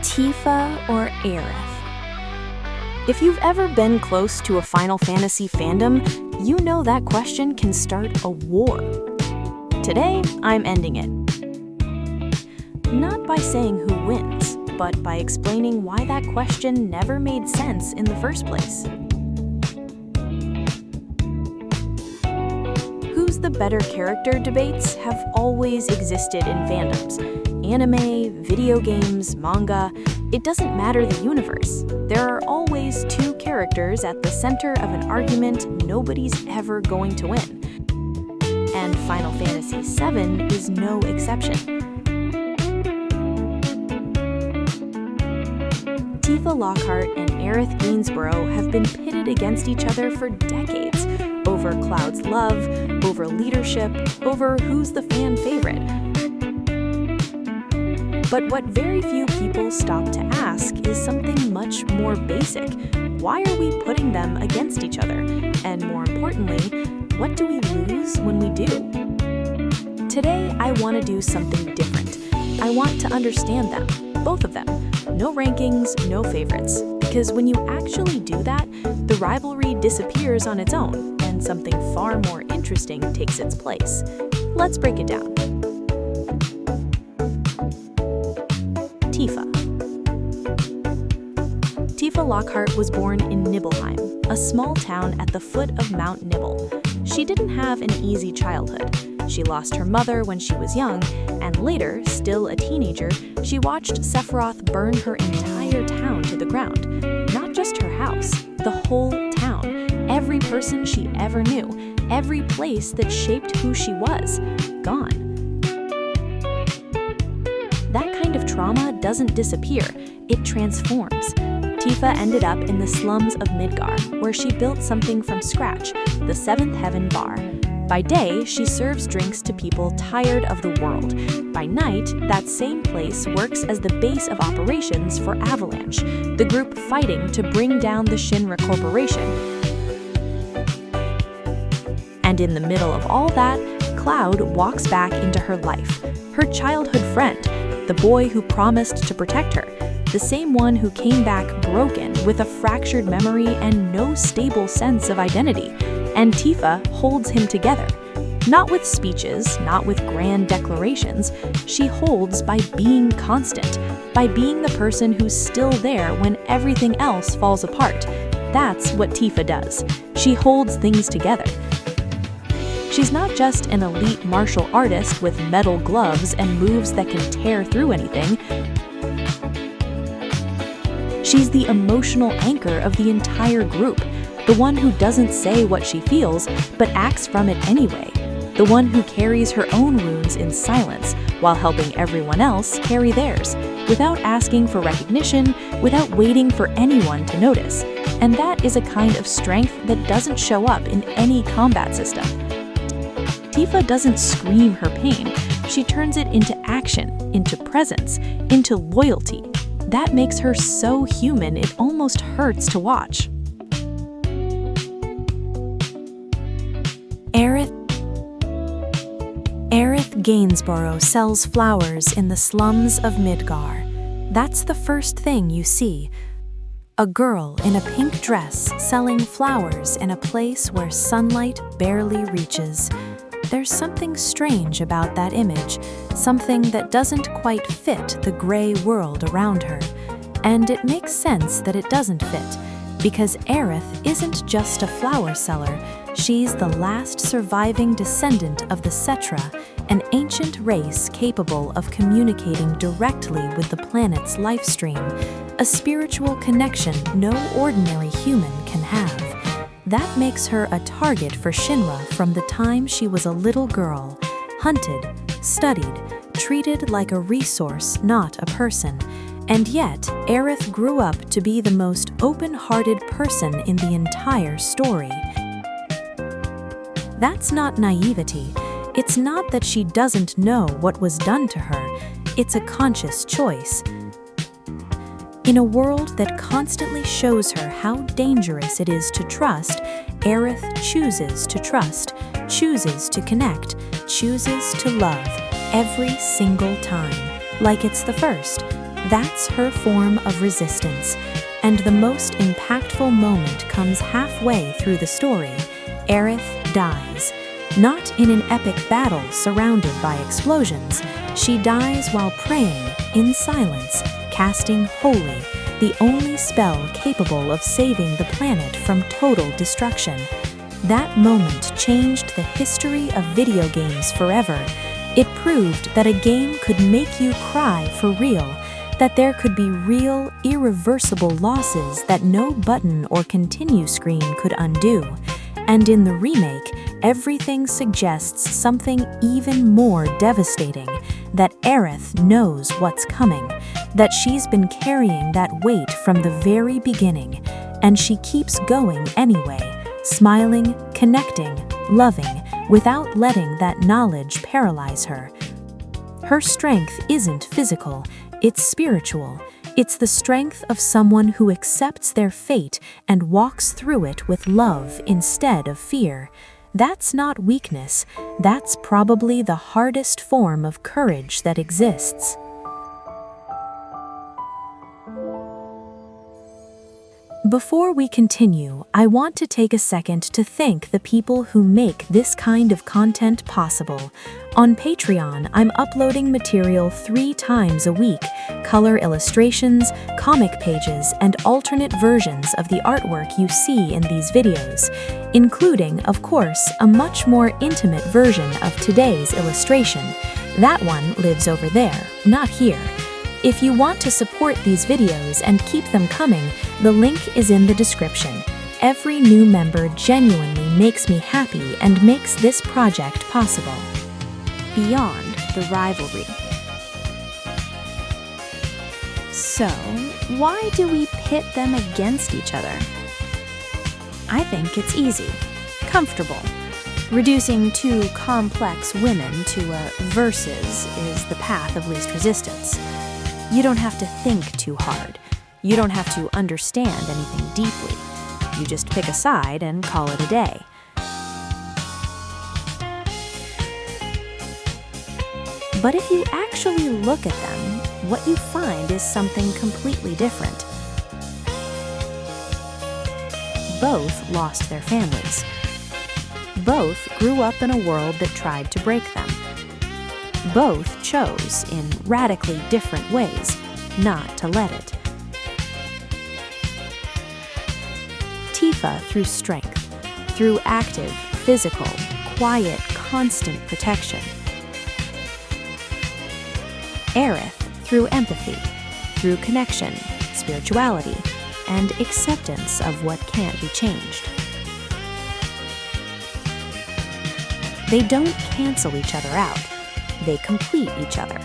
Tifa or Aerith? If you've ever been close to a Final Fantasy fandom, you know that question can start a war. Today, I'm ending it. Not by saying who wins, but by explaining why that question never made sense in the first place. Who's the better character debates have always existed in fandoms. Anime, video games, manga, it doesn't matter the universe. There are always two characters at the center of an argument nobody's ever going to win. And Final Fantasy VII is no exception. Tifa Lockhart and Aerith Gainsborough have been pitted against each other for decades, over Cloud's love, over leadership, over who's the fan favorite. But what very few people stop to ask is something much more basic. Why are we putting them against each other? And more importantly, what do we lose when we do? Today, I want to do something different. I want to understand them, both of them. No rankings, no favorites. Because when you actually do that, the rivalry disappears on its own, and something far more interesting takes its place. Let's break it down. Tifa. Tifa Lockhart was born in Nibelheim, a small town at the foot of Mount Nibel. She didn't have an easy childhood. She lost her mother when she was young, and later, still a teenager, she watched Sephiroth burn her entire town to the ground. Not just her house, the whole town. Every person she ever knew, every place that shaped who she was, gone. That kind of trauma doesn't disappear, it transforms. Tifa ended up in the slums of Midgar, where she built something from scratch, the Seventh Heaven Bar. By day, she serves drinks to people tired of the world. By night, that same place works as the base of operations for Avalanche, the group fighting to bring down the Shinra Corporation. And in the middle of all that, Cloud walks back into her life, her childhood friend, the boy who promised to protect her, the same one who came back broken with a fractured memory and no stable sense of identity. And Tifa holds him together. Not with speeches, not with grand declarations. She holds by being constant, by being the person who's still there when everything else falls apart. That's what Tifa does. She holds things together. She's not just an elite martial artist with metal gloves and moves that can tear through anything. She's the emotional anchor of the entire group, the one who doesn't say what she feels, but acts from it anyway, the one who carries her own wounds in silence while helping everyone else carry theirs, without asking for recognition, without waiting for anyone to notice. And that is a kind of strength that doesn't show up in any combat system. Tifa doesn't scream her pain, she turns it into action, into presence, into loyalty. That makes her so human it almost hurts to watch. Aerith Gainsborough sells flowers in the slums of Midgar. That's the first thing you see. A girl in a pink dress selling flowers in a place where sunlight barely reaches. There's something strange about that image, something that doesn't quite fit the gray world around her. And it makes sense that it doesn't fit, because Aerith isn't just a flower seller, she's the last surviving descendant of the Cetra, an ancient race capable of communicating directly with the planet's life stream, a spiritual connection no ordinary human can have. That makes her a target for Shinra from the time she was a little girl, hunted, studied, treated like a resource, not a person. And yet, Aerith grew up to be the most open-hearted person in the entire story. That's not naivety. It's not that she doesn't know what was done to her. It's a conscious choice. In a world that constantly shows her how dangerous it is to trust, Aerith chooses to trust, chooses to connect, chooses to love every single time, like it's the first, That's her form of resistance. And the most impactful moment comes halfway through the story. Aerith dies. Not in an epic battle surrounded by explosions. She dies while praying, in silence, casting Holy, the only spell capable of saving the planet from total destruction. That moment changed the history of video games forever. It proved that a game could make you cry for real, that there could be real, irreversible losses that no button or continue screen could undo. And in the remake, everything suggests something even more devastating, that Aerith knows what's coming, that she's been carrying that weight from the very beginning, and she keeps going anyway, smiling, connecting, loving, without letting that knowledge paralyze her. Her strength isn't physical, it's spiritual. It's the strength of someone who accepts their fate and walks through it with love instead of fear. That's not weakness, that's probably the hardest form of courage that exists. Before we continue, I want to take a second to thank the people who make this kind of content possible. On Patreon, I'm uploading material 3 times a week, color illustrations, comic pages, and alternate versions of the artwork you see in these videos, including, of course, a much more intimate version of today's illustration. That one lives over there, not here. If you want to support these videos and keep them coming, the link is in the description. Every new member genuinely makes me happy and makes this project possible. Beyond the rivalry. So, why do we pit them against each other? I think it's easy, comfortable. Reducing 2 complex women to a versus is the path of least resistance. You don't have to think too hard. You don't have to understand anything deeply. You just pick a side and call it a day. But if you actually look at them, what you find is something completely different. Both lost their families. Both grew up in a world that tried to break them. Both chose, in radically different ways, not to let it. Tifa through strength, through active, physical, quiet, constant protection. Aerith through empathy, through connection, spirituality, and acceptance of what can't be changed. They don't cancel each other out. They complete each other.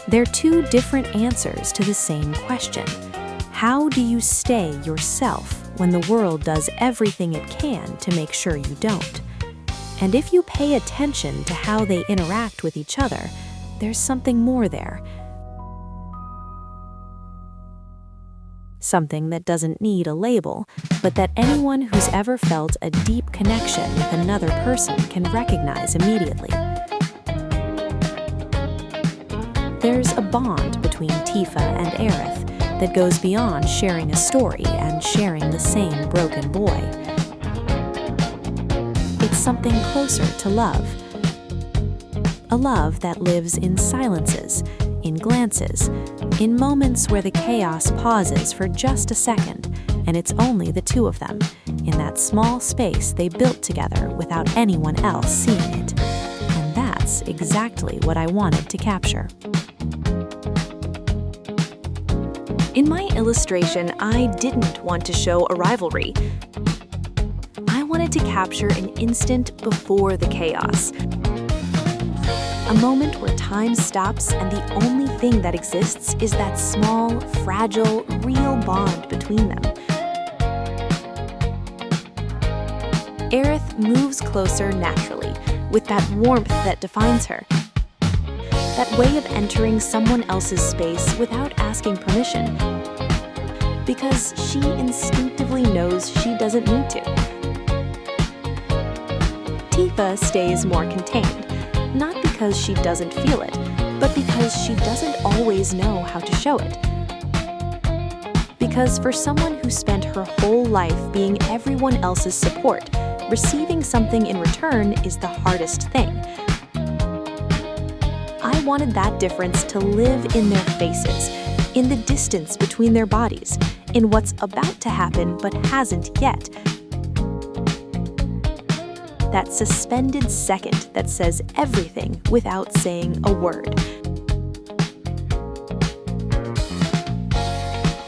They're 2 different answers to the same question. How do you stay yourself when the world does everything it can to make sure you don't? And if you pay attention to how they interact with each other, there's something more there. Something that doesn't need a label, but that anyone who's ever felt a deep connection with another person can recognize immediately. There's a bond between Tifa and Aerith that goes beyond sharing a story and sharing the same broken boy. It's something closer to love. A love that lives in silences, in glances, in moments where the chaos pauses for just a second, and it's only the 2 of them, in that small space they built together without anyone else seeing it. And that's exactly what I wanted to capture. In my illustration, I didn't want to show a rivalry. I wanted to capture an instant before the chaos. A moment where time stops and the only thing that exists is that small, fragile, real bond between them. Aerith moves closer naturally, with that warmth that defines her. That way of entering someone else's space without asking permission. Because she instinctively knows she doesn't need to. Tifa stays more contained, not because she doesn't feel it, but because she doesn't always know how to show it. Because for someone who spent her whole life being everyone else's support, receiving something in return is the hardest thing. I wanted that difference to live in their faces, in the distance between their bodies, in what's about to happen but hasn't yet. That suspended second that says everything without saying a word.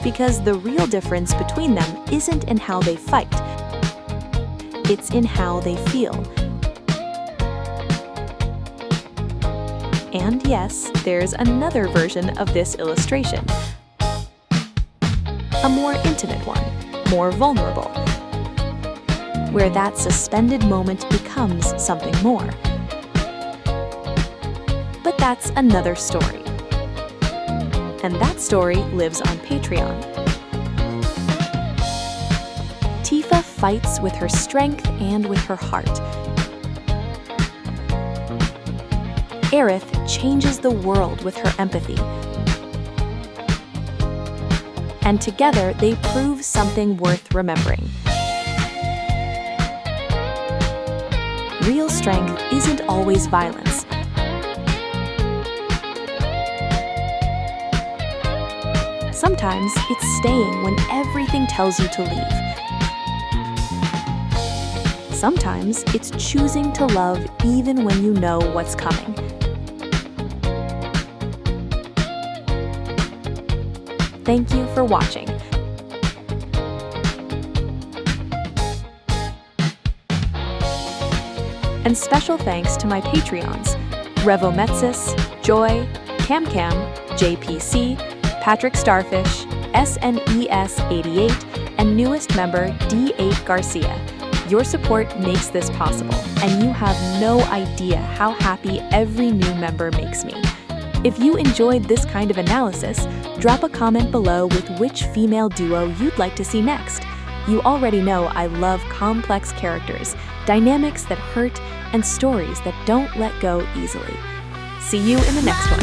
Because the real difference between them isn't in how they fight. It's in how they feel. And yes, there's another version of this illustration. A more intimate one, more vulnerable, where that suspended moment becomes something more. But that's another story. And that story lives on Patreon. Tifa fights with her strength and with her heart. Aerith changes the world with her empathy. And together they prove something worth remembering. Real strength isn't always violence. Sometimes it's staying when everything tells you to leave. Sometimes it's choosing to love even when you know what's coming. Thank you for watching. And special thanks to my Patreons, Revometsis, Joy, CamCam, JPC, Patrick Starfish, SNES88, and newest member D8 Garcia. Your support makes this possible, and you have no idea how happy every new member makes me. If you enjoyed this kind of analysis, drop a comment below with which female duo you'd like to see next. You already know I love complex characters, dynamics that hurt, and stories that don't let go easily. See you in the next one.